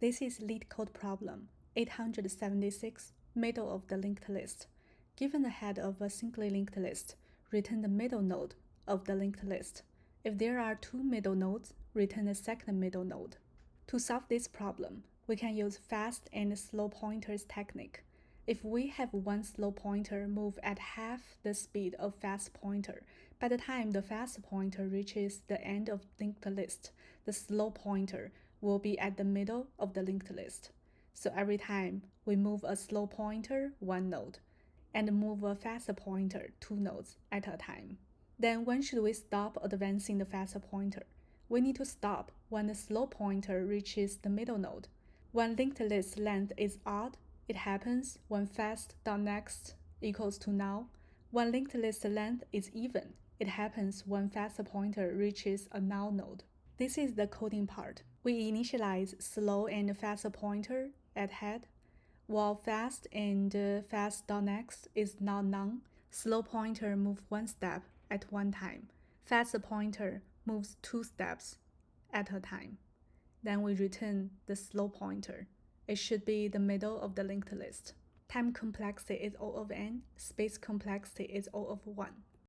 This is LeetCode problem 876, middle of the linked list. Given the head of a singly linked list, return the middle node of the linked list. If there are two middle nodes, return the second middle node. To solve this problem, we can use fast and slow pointers technique. If we have one slow pointer move at half the speed of fast pointer, by the time the fast pointer reaches the end of linked list, the slow pointer will be at the middle of the linked list. So every time we move a slow pointer one node, and move a fast pointer two nodes at a time. Then when should we stop advancing the fast pointer? We need to stop when the slow pointer reaches the middle node. When linked list length is odd, it happens when fast.next equals to null. When linked list length is even, it happens when fast pointer reaches a null node. This is the coding part. We initialize slow and fast pointer at head, while fast and fast.next is now none. Slow pointer moves one step at one time. Fast pointer moves two steps at a time. Then we return the slow pointer. It should be the middle of the linked list. Time complexity is O of n, space complexity is O of 1.